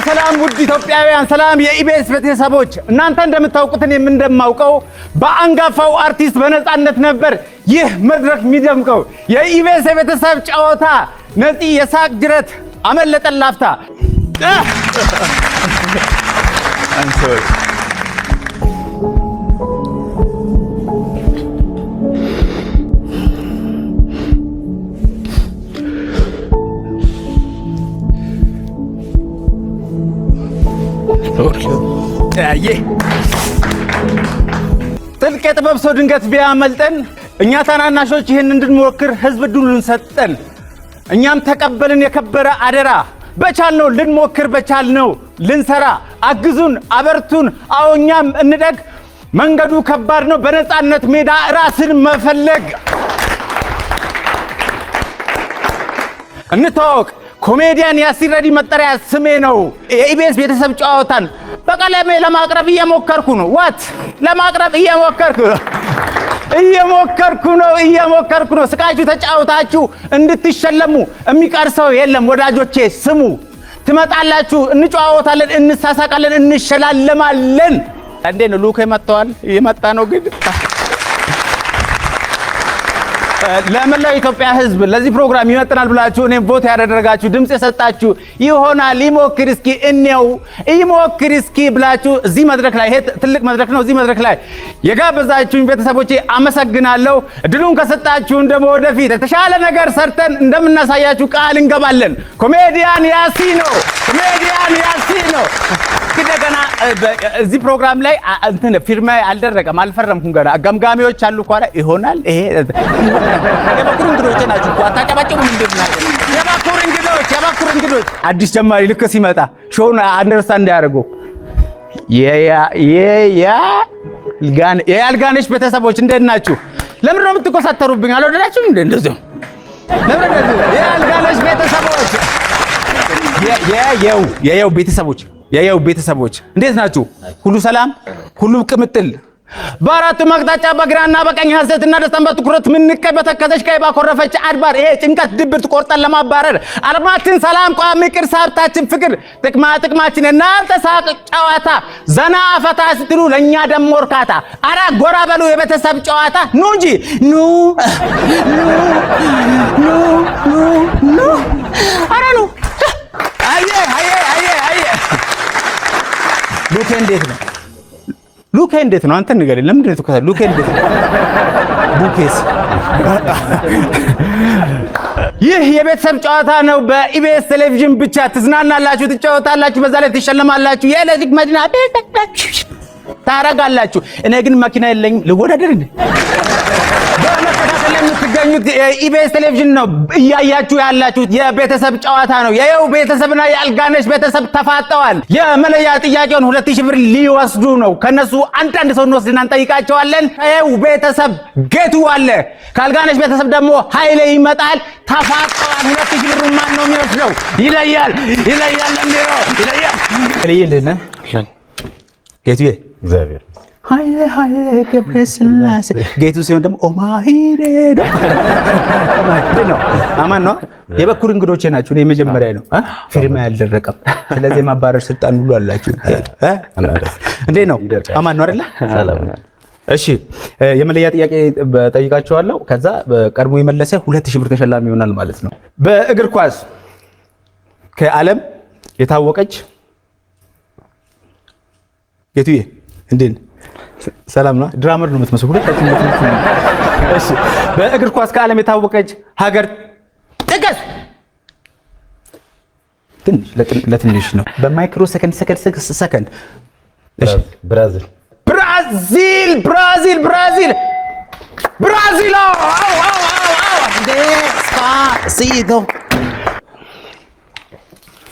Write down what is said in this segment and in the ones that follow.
ሰላም ውድ ኢትዮጵያውያን፣ ሰላም የኢቢኤስ ቤተሰቦች። እናንተ እንደምታውቁት እኔም እንደማውቀው በአንጋፋው አርቲስት በነፃነት ነበር ይህ መድረክ የሚደምቀው። የኢቢኤስ የቤተሰብ ጨዋታ ነፂ የሳቅ ጅረት አመለጠን ላፍታ። ጥልቅ የጥበብ ሰው ድንገት ቢያመልጠን እኛ ታናናሾች ይህን እንድንሞክር ህዝብ ዕድሉን ሰጠን። እኛም ተቀበልን የከበረ አደራ። በቻልነው ልንሞክር፣ በቻልነው ልንሰራ። አግዙን፣ አበርቱን። አዎ እኛም እንደግ። መንገዱ ከባድ ነው፣ በነፃነት ሜዳ ራስን መፈለግ። እንተዋወቅ። ኮሜዲያን ያሲር ረዲ መጠሪያ ስሜ ነው። የኢቢኤስ ቤተሰብ ጨዋታን በቀለሜ ለማቅረብ እየሞከርኩ ነው። ለማቅረብ እየሞከርኩ ነው። ስቃችሁ ተጫውታችሁ እንድትሸለሙ የሚቀር ሰው የለም። ወዳጆቼ ስሙ። ትመጣላችሁ፣ እንጨዋወታለን፣ እንሳሳቃለን፣ እንሸላለማለን። እንዴት ነው ሉክ መጥቷል? እየመጣ ነው ግን ለመላው ኢትዮጵያ ህዝብ ለዚህ ፕሮግራም ይመጥናል ብላችሁ እኔም ቮት ያደረጋችሁ ድምጽ የሰጣችሁ ይሆናል። ይሞክር እስኪ እኔው ይሞክር እስኪ ብላችሁ እዚህ መድረክ ላይ ይሄ ትልቅ መድረክ ነው። እዚህ መድረክ ላይ የጋበዛችሁኝ ቤተሰቦቼ አመሰግናለሁ። እድሉን ከሰጣችሁን ደግሞ ወደፊት የተሻለ ነገር ሰርተን እንደምናሳያችሁ ቃል እንገባለን። ኮሜዲያን ያሲኖ እንደገና እዚህ ፕሮግራም ላይ እንትን ፊርማ አልደረቀም፣ አልፈረምኩም ገና። ገምጋሚዎች አሉ እኮ ይሆናል ይሄ የባኩር እንግዶች ናችሁ እኮ አታጨባጭቡ። ምንድን ነው የባኩር እንግዶች አዲስ ጀማሪ ልክ ሲመጣ ሾውን አንደርስታንድ ያደርጉ። የአልጋነሽ ቤተሰቦች እንዴት ናችሁ? ለምን ነው የምትኮሳተሩብኝ? አልወደዳችሁም እንዴ? እንደዚሁ ለምን ነው የአልጋነሽ ቤተሰቦች የየው ቤተሰቦች እንዴት ናችሁ? ሁሉ ሰላም፣ ሁሉ ቅምጥል። በአራቱ አቅጣጫ በግራና በቀኝ ሐሰትና ደስታን በትኩረት ምንቀይ በተከዘች ቀይ ባኮረፈች አድባር ይሄ ጭንቀት ድብርት ቆርጠን ለማባረር አለማችን ሰላም ቋሚ ቅርስ ሀብታችን ፍቅር ጥቅማችን እናንተ ሳቅ ጨዋታ ዘና ፈታ ስትሉ ለእኛ ደሞ እርካታ። አራ ጎራ በሉ የቤተሰብ ጨዋታ ኑ እንጂ ኑ አራ ኑ። አየ ሉኬ እንዴት ነው? አንተ ንገረኝ። ለምንድን ነው ተከታተል? ሉኬ እንዴት ነው? ቡኬስ ይህ የቤተሰብ ጨዋታ ነው። በኢቢኤስ ቴሌቪዥን ብቻ ትዝናናላችሁ፣ ትጫወታላችሁ፣ በዛ ላይ ትሸለማላችሁ። የኤሌክትሪክ መኪና ታረጋላችሁ። እኔ ግን መኪና የለኝም። ልወዳደር እንዴ? በመከታተል የምትገኙት የኢቢኤስ ቴሌቪዥን ነው። እያያችሁ ያላችሁት የቤተሰብ ጨዋታ ነው። የየው ቤተሰብና የአልጋነሽ ቤተሰብ ተፋጠዋል። የመለያ ጥያቄውን 2000 ብር ሊወስዱ ነው። ከነሱ አንዳንድ ሰው እንወስድና እንጠይቃቸዋለን። የየው ቤተሰብ ጌቱ አለ፣ ከአልጋነሽ ቤተሰብ ደግሞ ኃይሌ ይመጣል። ተፋጠዋል። 2000 ብር ማን ነው የሚወስደው? ይለያል ይለያል። ጌቱዬ እግዚአብሔር ሃይሌ ገብረስላሴ ጌቱ ሲሆን ደግሞ ኦማሂሬ ነው። አማን ነው። የበኩር እንግዶቼ ናችሁ። እኔ መጀመሪያ ነው ፊርማ ያልደረቀም። ስለዚህ ማባረር ስልጣን ሁሉ አላችሁ። እንዴ ነው? አማን ነው አይደለ? ሰላም። እሺ የመለያ ጥያቄ ጠይቃችኋለሁ። ከዛ ቀድሞ የመለሰ 2000 ብር ተሸላሚ ይሆናል ማለት ነው። በእግር ኳስ ከዓለም የታወቀች ጌቱዬ እንዴት ሰላም ነው? ድራመር ነው የምትመስለው ሁለታችን። እሺ በእግር ኳስ ከዓለም የታወቀች ሀገር ጥቀስ። ትንሽ ለትንሽ ነው። በማይክሮ ሰከንድ። እሺ ብራዚል። ደስፓሲቶ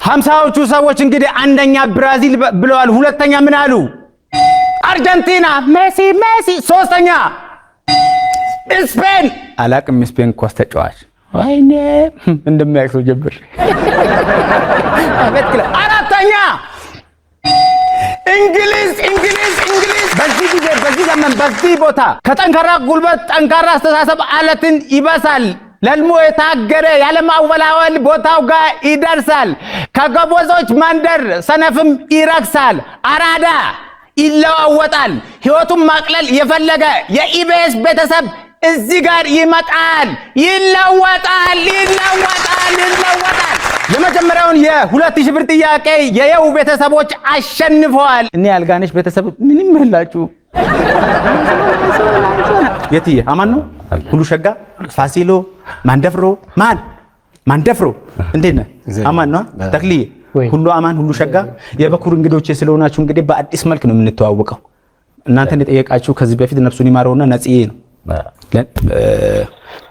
50ዎቹ ሰዎች እንግዲህ አንደኛ ብራዚል ብለዋል። ሁለተኛ ምን አሉ? አርጀንቲና ሜሲ። ሶስተኛ ስፔን። አላቅም ስፔን ኳስ ተጫዋች ወይኔ እንደማያክሰው ጀብር። አራተኛ እንግሊዝ በዚህ ጊዜ በዚህ ዘመን በዚህ ቦታ ከጠንካራ ጉልበት ጠንካራ አስተሳሰብ አለትን ይበሳል። ለልሞ የታገረ ያለማወላወል ቦታው ጋር ይደርሳል። ከገቦዞች መንደር ሰነፍም ይረክሳል። አራዳ ይለዋወጣል። ህይወቱን ማቅለል የፈለገ የኢቢኤስ ቤተሰብ እዚህ ጋር ይመጣል። ይለወጣል። የመጀመሪያውን የ2000 ብር ጥያቄ የየው ቤተሰቦች አሸንፈዋል። እኔ አልጋነሽ ቤተሰብ ምንም ይላችሁ የትዬ አማን ነው ሁሉ ሸጋ ፋሲሎ ማንደፍሮ ማንደፍሮ እንዴት ነህ? አማን ነው ተክሊዬ ሁሉ አማን ሁሉ ሸጋ። የበኩር እንግዶቼ ስለሆናችሁ እንግዲህ በአዲስ መልክ ነው የምንተዋወቀው። እናንተን የጠየቃችሁ ከዚህ በፊት ነፍሱን ይማረውና ነጽዬ ነው።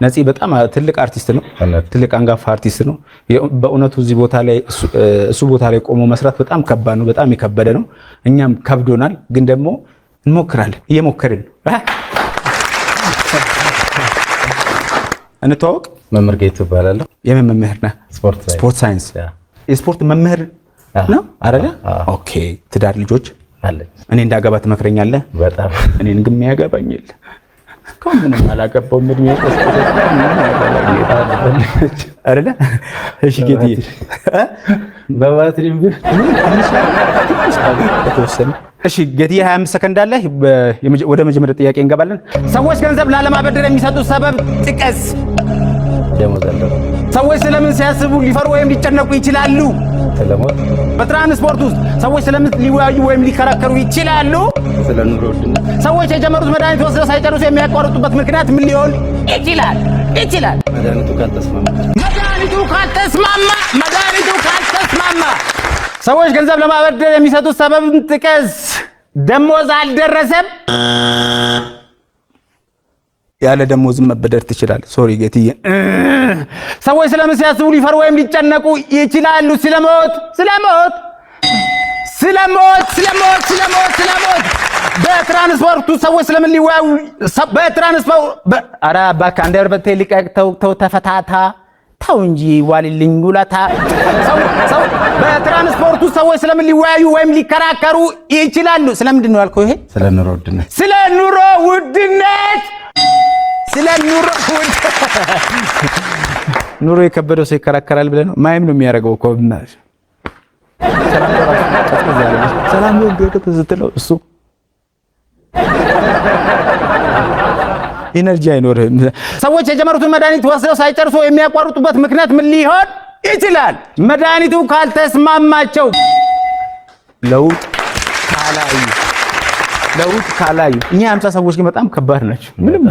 ነጽ በጣም ትልቅ አርቲስት ነው። ትልቅ አንጋፋ አርቲስት ነው። በእውነቱ እዚህ ቦታ ላይ እሱ ቦታ ላይ ቆሞ መስራት በጣም ከባድ ነው። በጣም የከበደ ነው። እኛም ከብዶናል፣ ግን ደግሞ እንሞክራለን። እየሞከርን ነው። እንተዋወቅ። መምህር ጌቱ እባላለሁ። የምን መምህር ነህ? ስፖርት ሳይንስ። የስፖርት መምህር ነው አይደለ? ኦኬ። ትዳር ልጆች አለኝ። እኔ እንዳገባ ትመክረኛለህ? በጣም እኔን ግን የሚያገባኝ የለም። ከምንም አላገባውም። እድሜ አይደለ? እሺ ጌትዬ በባትሪም እሺ ጌትዬ 25 ሰከንድ አለ። ወደ መጀመሪያው ጥያቄ እንገባለን። ሰዎች ገንዘብ ላለማበደር የሚሰጡት ሰበብ ጥቀስ። ሰዎች ስለምን ሲያስቡ ሊፈሩ ወይም ሊጨነቁ ይችላሉ? ስለሞት። በትራንስፖርት ውስጥ ሰዎች ስለምን ሊወያዩ ወይም ሊከራከሩ ይችላሉ? ስለ ኑሮ ውድነት። ሰዎች የጀመሩት መድኃኒት ወስደው ሳይጨርሱ የሚያቋርጡበት ምክንያት ምን ሊሆን ይችላል? መድኃኒቱ ካልተስማማ። ሰዎች ገንዘብ ለማበደር የሚሰጡት ሰበብ ጥቀስ። ደሞዝ አልደረሰም። ያለ ደሞዝ መበደር ትችላለህ። ሶሪ ጌትዬ። ሰዎች ስለምን ሲያስቡ ሊፈሩ ወይም ሊጨነቁ ይችላሉ? ስለሞት። በትራንስፖርቱ ሰዎች ስለምን ሊወያዩ ኧረ እባክህ አንድ ያርበቴ ሊቀቅ። ተው ተፈታታ። ተው እንጂ ዋልልኝ ውለታ። በትራንስፖርቱ ሰዎች ስለምን ሊወያዩ ወይም ሊከራከሩ ይችላሉ? ስለምንድን ነው ያልከው? ይሄ ስለ ኑሮ ውድነት። ኑሮ የከበደው ሰው ይከራከራል ብለህ ነው? ማይም ነው የሚያደርገው እኮ ብናሽ ሰላም ነው ገደብ ስትለው እሱ ኢነርጂ አይኖርህም። ሰዎች የጀመሩትን መድኃኒት ወስደው ሳይጨርሱ የሚያቋርጡበት ምክንያት ምን ሊሆን ይችላል? መድኃኒቱ ካልተስማማቸው። ለውጥ ካላዩ እኛ 50 ሰዎች ግን በጣም ከባድ ናቸው። ምንም